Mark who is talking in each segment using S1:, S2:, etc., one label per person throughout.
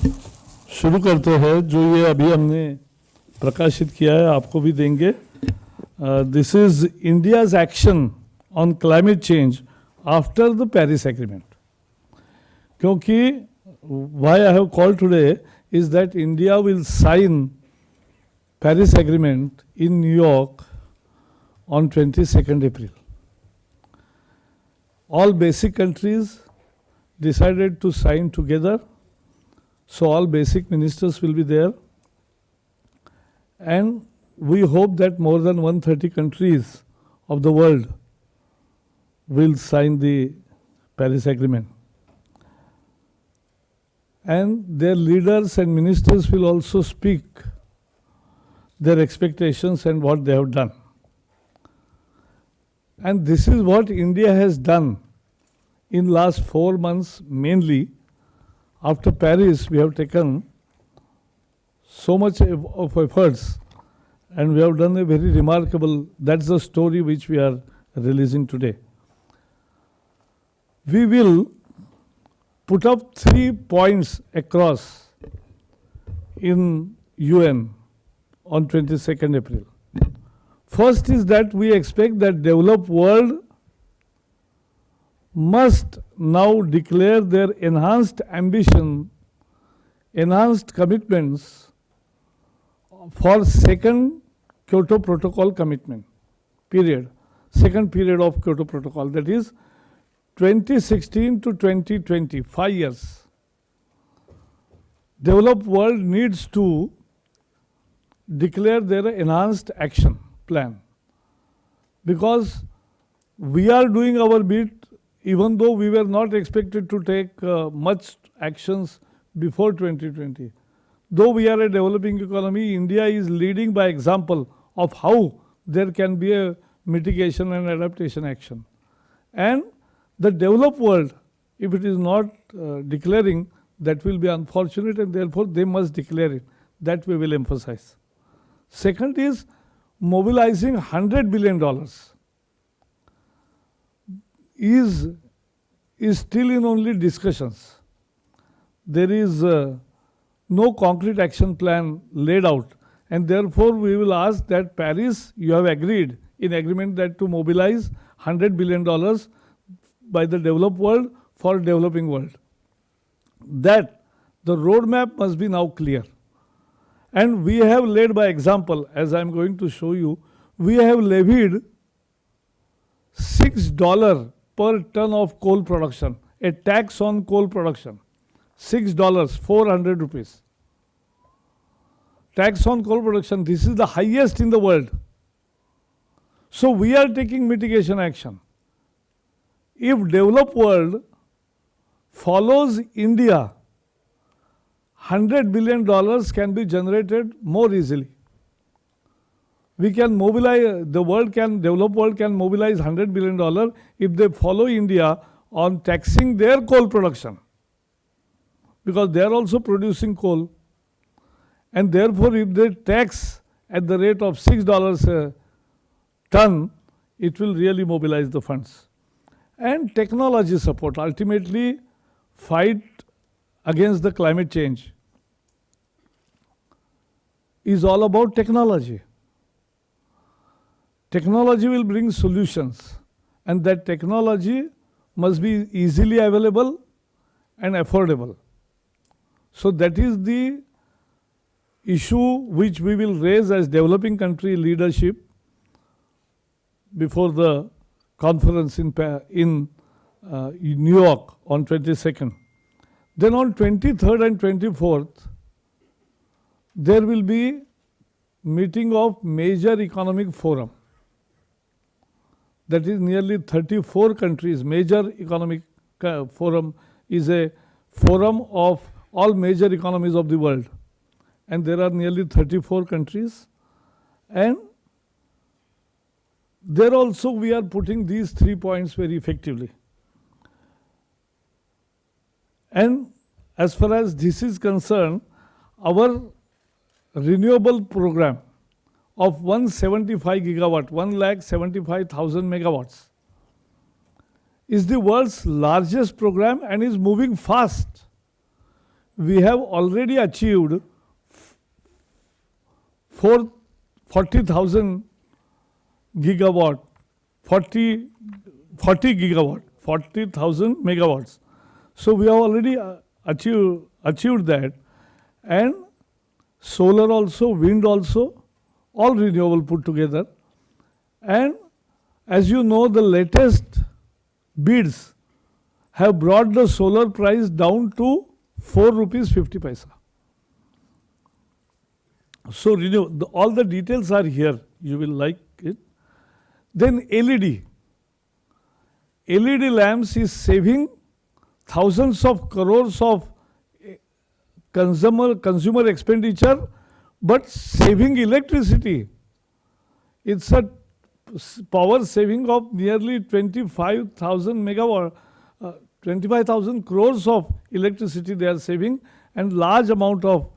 S1: शुरू करते हैं। जो ये अभी हमने प्रकाशित किया है आपको भी देंगे। This is India's action on climate change after the Paris agreement. क्योंकि why I have called today is that India will sign Paris agreement in New York on 22nd April. All basic countries decided to sign together, so all basic ministers will be there, and we hope that more than 130 countries of the world will sign the Paris Agreement. And their leaders and ministers will also speak their expectations and what they have done. And this is what India has done in last 4 months mainly. After Paris, we have taken so much of efforts and we have done a very remarkable, that's the story which we are releasing today. We will put up 3 points across in UN on 22nd April. First is that we expect that developed world must now declare their enhanced ambition, enhanced commitments for second Kyoto Protocol commitment period, second period of Kyoto Protocol, that is 2016 to 2020, 5 years. Developed world needs to declare their enhanced action plan, because we are doing our bit, even though we were not expected to take much actions before 2020. Though we are a developing economy, India is leading by example of how there can be a mitigation and adaptation action. And the developed world, if it is not declaring, that will be unfortunate, and therefore they must declare it. That we will emphasize. Second is mobilizing $100 billion is still in only discussions. There is no concrete action plan laid out, and therefore we will ask that Paris, you have agreed in agreement that to mobilize $100 billion by the developed world for developing world. That the roadmap must be now clear. And we have led by example, as I am going to show you, we have levied $6 per ton of coal production, a tax on coal production. $6, 400 rupees. Tax on coal production, this is the highest in the world. So we are taking mitigation action. If developed world follows India, $100 billion can be generated more easily. We can mobilize, developed world can mobilize $100 billion if they follow India on taxing their coal production. Because they are also producing coal. And therefore, if they tax at the rate of $6 a ton, it will really mobilize the funds. And technology support, ultimately fight against the climate change is all about technology. Technology will bring solutions, and that technology must be easily available and affordable. So that is the issue which we will raise as developing country leadership before the conference in New York on 22nd. Then on 23rd and 24th, there will be meeting of major economic forum. That is nearly 34 countries. Major economic forum is a forum of all major economies of the world. And there are nearly 34 countries. And there also we are putting these 3 points very effectively. And as far as this is concerned, our renewable program of 175 gigawatt, 1,75,000 megawatts, is the world's largest program and is moving fast. we have already achieved 40,000 gigawatt, 40 gigawatt, 40,000 megawatts. So we have already achieved that, and solar also, wind also, all renewable put together. And as you know, the latest bids have brought the solar price down to 4 rupees 50 paisa. So all the details are here. You will like it. Then LED. LED lamps is saving thousands of crores of consumer expenditure, but saving electricity. It's a power saving of nearly 25,000 megawatt, 25,000 crores of electricity they are saving, and large amount of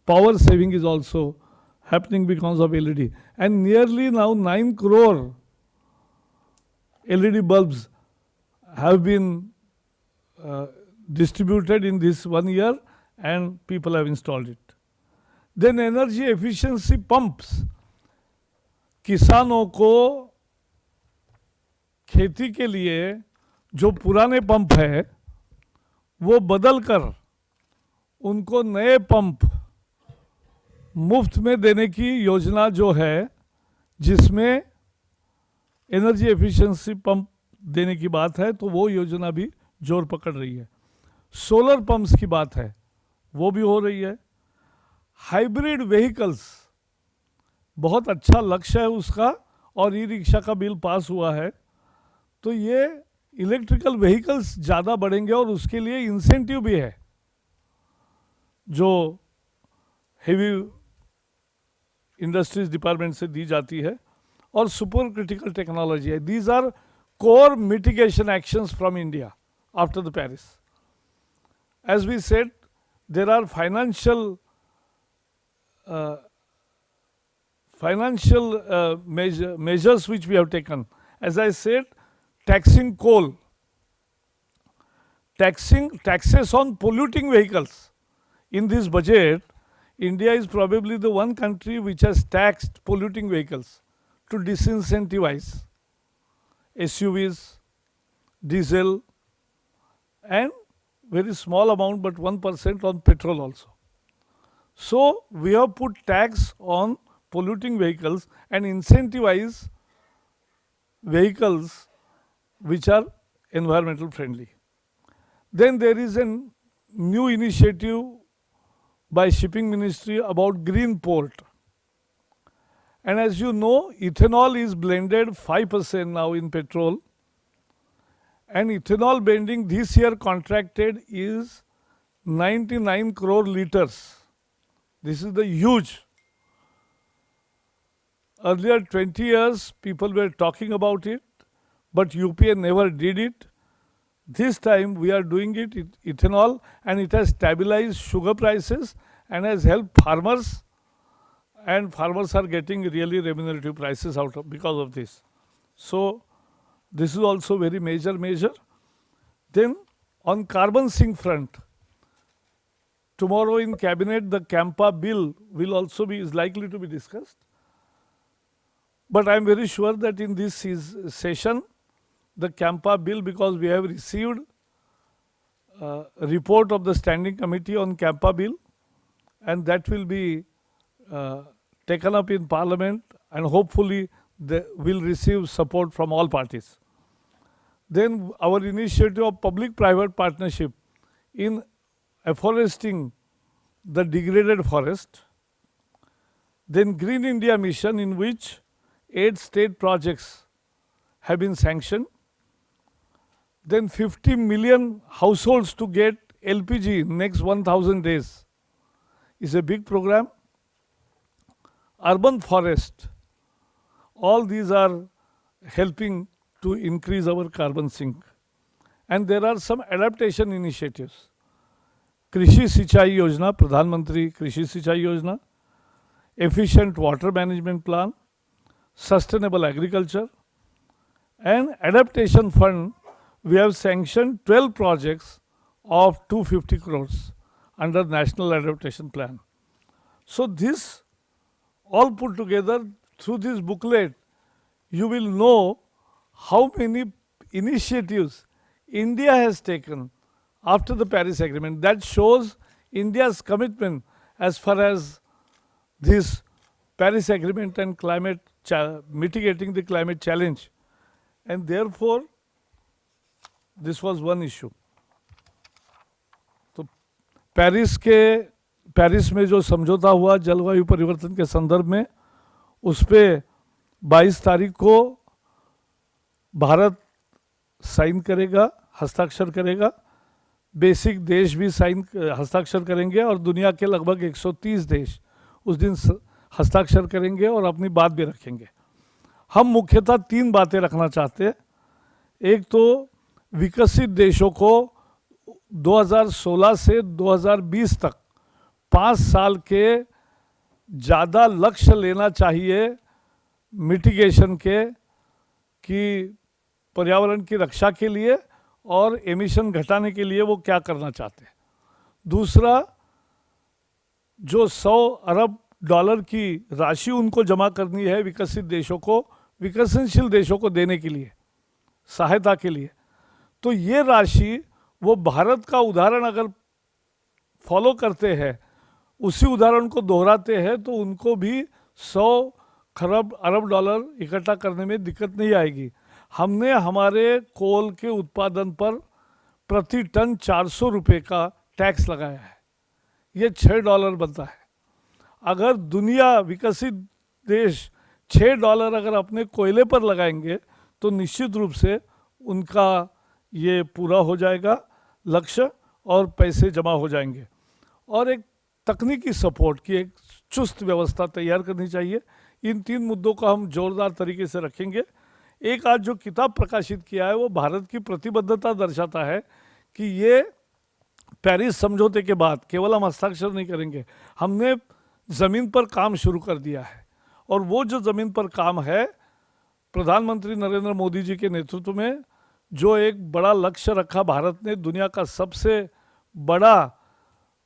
S1: power saving is also happening because of LED. And nearly now 9 crore LED bulbs have been distributed in this 1 year, and people have installed it. Then energy efficiency pumps. किसानों को खेती के लिए जो पुराने pump है वो बदल कर उनको नए पंप मुफ्त में देने की योजना जो है, जिसमें एनर्जी एफिशिएंसी पंप देने की बात है, तो वो योजना भी जोर पकड़ रही है. सोलर पंप्स की बात है, वो भी हो रही है. हाइब्रिड व्हीकल्स बहुत अच्छा लक्ष्य है उसका, और ई रिक्शा का बिल पास हुआ है, तो ये इलेक्ट्रिकल व्हीकल्स ज़्यादा बढ़ेंगे और उसके लिए इंसेंटिव भी है जो हेवी इंडस्ट्रीज डिपार्टमेंट से दी जाती है, और सुपर क्रिटिकल टेक्नोलॉजी है. These are core mitigation actions from India after the Paris. As we said, there are financial measures which we have taken. As I said, taxing coal, taxes on polluting vehicles. In this budget, India is probably the one country which has taxed polluting vehicles to disincentivize SUVs, diesel, and very small amount, but 1% on petrol also. So we have put tax on polluting vehicles and incentivize vehicles which are environmental friendly. Then there is a new initiative by Shipping Ministry about green port. And as you know, ethanol is blended 5% now in petrol, and ethanol blending this year contracted is 99 crore liters. This is the huge. Earlier 20 years people were talking about it, but UPA never did it. This time we are doing it, ethanol, and it has stabilized sugar prices and has helped farmers, and farmers are getting really remunerative prices out of because of this. So this is also very major measure. Then on carbon sink front, tomorrow in cabinet the Campa bill will also is likely to be discussed. But I am very sure that in this session, the Campa bill, because we have received a report of the standing committee on Campa bill, and that will be taken up in Parliament, and hopefully they will receive support from all parties. Then our initiative of public-private partnership in afforesting the degraded forest. Then Green India Mission, in which 8 state projects have been sanctioned. Then 50 million households to get LPG in next 1000 days is a big program. Urban forest, all these are helping to increase our carbon sink. And there are some adaptation initiatives. Krishi Sichai Yojana, Pradhan Mantri Krishi Sichai Yojana, efficient water management plan, sustainable agriculture, and adaptation fund. We have sanctioned 12 projects of 250 crores under National Adaptation Plan. So this all put together through this booklet, you will know how many initiatives India has taken after the Paris Agreement. That shows India's commitment as far as this Paris Agreement and mitigating the climate challenge. And therefore, this was one issue. तो Paris में जो समझौता हुआ जलवायु परिवर्तन के संदर्भ में, उस पे 22 तारीख को भारत साइन करेगा, हस्ताक्षर करेगा। बेसिक देश भी हस्ताक्षर करेंगे और दुनिया के लगभग 130 देश उस दिन हस्ताक्षर करेंगे और अपनी बात भी रखेंगे। हम मुख्यतः 3 बातें रखना चाहते हैं। एक तो विकसित देशों को 2016 से 2020 तक 5 साल के ज़्यादा लक्ष्य लेना चाहिए मिटिगेशन के, कि पर्यावरण की रक्षा के लिए और एमिशन घटाने के लिए वो क्या करना चाहते हैं। दूसरा, जो $100 अरब की राशि उनको जमा करनी है विकसित देशों को, विकसनशील देशों को देने के लिए, सहायता के लिए, तो ये राशि वो भारत का उदाहरण अगर फॉलो करते हैं, उसी उदाहरण को दोहराते हैं, तो उनको भी 100 अरब डॉलर इकट्ठा करने में दिक्कत नहीं आएगी। हमने हमारे कोल के उत्पादन पर प्रति टन 400 रुपये का टैक्स लगाया है, ये $6 बनता है। अगर दुनिया विकसित देश $6 अगर अपने कोयले पर लगाएंगे तो निश्चित रूप से उनका ये पूरा हो जाएगा लक्ष्य और पैसे जमा हो जाएंगे। और एक तकनीकी सपोर्ट की एक चुस्त व्यवस्था तैयार करनी चाहिए। इन 3 मुद्दों को हम जोरदार तरीके से रखेंगे। एक आज जो किताब प्रकाशित किया है वो भारत की प्रतिबद्धता दर्शाता है कि ये पेरिस समझौते के बाद केवल हम हस्ताक्षर नहीं करेंगे, हमने ज़मीन पर काम शुरू कर दिया है। और वो जो ज़मीन पर काम है, प्रधानमंत्री नरेंद्र मोदी जी के नेतृत्व में जो एक बड़ा लक्ष्य रखा भारत ने, दुनिया का सबसे बड़ा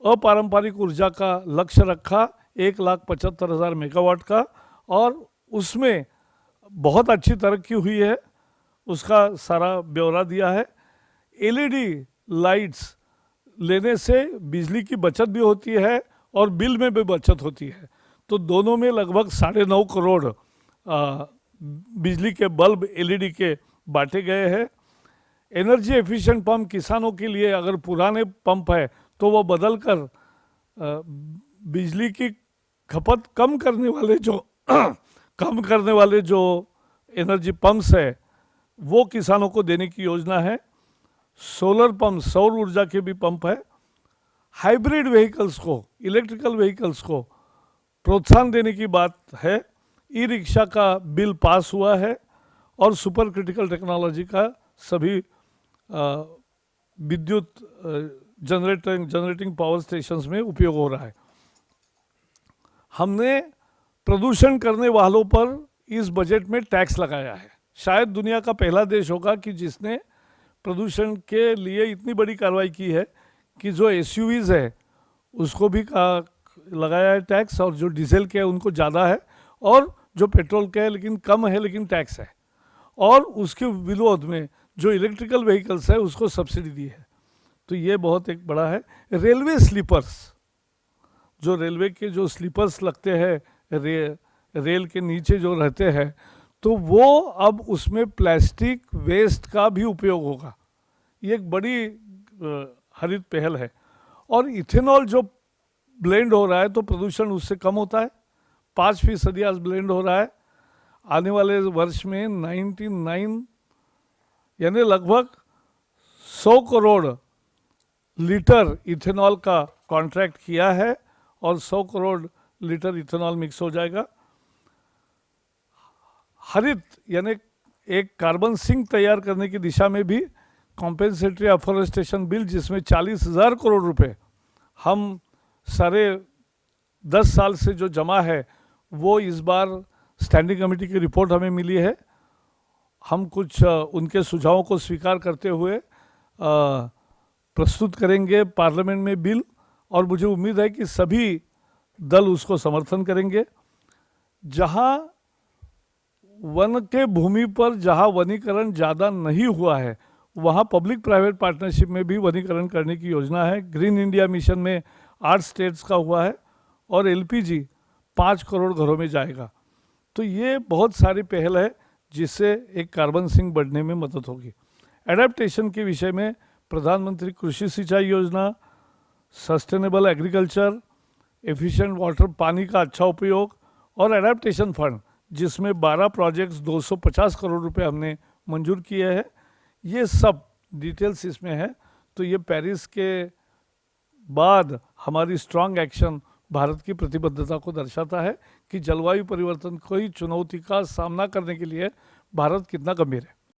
S1: अपारंपरिक ऊर्जा का लक्ष्य रखा 1,75,000 मेगावाट का, और उसमें बहुत अच्छी तरक्की हुई है, उसका सारा ब्यौरा दिया है। एलईडी लाइट्स लेने से बिजली की बचत भी होती है और बिल में भी बचत होती है। तो दोनों में लगभग 9.5 करोड़ बिजली के बल्ब एलईडी के बांटे गए हैं। एनर्जी एफिशिएंट पंप किसानों के लिए, अगर पुराने पंप है तो वो बदल कर बिजली की खपत कम करने वाले जो एनर्जी पंप्स है वो किसानों को देने की योजना है। सोलर पंप, सौर ऊर्जा के भी पंप है। हाइब्रिड व्हीकल्स को, इलेक्ट्रिकल व्हीकल्स को प्रोत्साहन देने की बात है। ई रिक्शा का बिल पास हुआ है और सुपर क्रिटिकल टेक्नोलॉजी का सभी विद्युत जनरेटिंग पावर स्टेशंस में उपयोग हो रहा है। हमने प्रदूषण करने वालों पर इस बजट में टैक्स लगाया है। शायद दुनिया का पहला देश होगा कि जिसने प्रदूषण के लिए इतनी बड़ी कार्रवाई की है कि जो एसयूवीज है उसको भी लगाया है टैक्स, और जो डीजल के है उनको ज़्यादा है, और जो पेट्रोल के है लेकिन कम है लेकिन टैक्स है। और उसके विरोध में जो इलेक्ट्रिकल व्हीकल्स है उसको सब्सिडी दी है। तो ये बहुत एक बड़ा है। रेलवे स्लीपर्स, जो रेलवे के जो स्लीपर्स लगते हैं रेल के नीचे जो रहते हैं, तो वो अब उसमें प्लास्टिक वेस्ट का भी उपयोग होगा। ये एक बड़ी हरित पहल है। और इथेनॉल जो ब्लेंड हो रहा है तो प्रदूषण उससे कम होता है। 5% आज ब्लेंड हो रहा है। आने वाले वर्ष में 99 यानी लगभग 100 करोड़ लीटर इथेनॉल का कॉन्ट्रैक्ट किया है और 100 करोड़ लीटर इथेनॉल मिक्स हो जाएगा। हरित यानी एक कार्बन सिंक तैयार करने की दिशा में भी कॉम्पेंसेटरी अफॉरेस्टेशन बिल, जिसमें 40,000 करोड़ रुपए हम सारे 10 साल से जो जमा है वो इस बार स्टैंडिंग कमेटी की रिपोर्ट हमें मिली है। हम कुछ उनके सुझावों को स्वीकार करते हुए प्रस्तुत करेंगे पार्लियामेंट में बिल, और मुझे उम्मीद है कि सभी दल उसको समर्थन करेंगे। जहां वन के भूमि पर जहां वनीकरण ज़्यादा नहीं हुआ है वहां पब्लिक प्राइवेट पार्टनरशिप में भी वनीकरण करने की योजना है। ग्रीन इंडिया मिशन में 8 स्टेट्स का हुआ है और एलपीजी 5 करोड़ घरों में जाएगा। तो ये बहुत सारी पहल है जिससे एक कार्बन सिंक बढ़ने में मदद होगी। एडेप्टेशन के विषय में प्रधानमंत्री कृषि सिंचाई योजना, सस्टेनेबल एग्रीकल्चर, एफिशिएंट वाटर, पानी का अच्छा उपयोग, और एडेप्टेशन फंड जिसमें 12 प्रोजेक्ट्स 250 करोड़ रुपए हमने मंजूर किए हैं, ये सब डिटेल्स इसमें है। तो ये पेरिस के बाद हमारी स्ट्रांग एक्शन भारत की प्रतिबद्धता को दर्शाता है कि जलवायु परिवर्तन की चुनौती का सामना करने के लिए भारत कितना गंभीर है।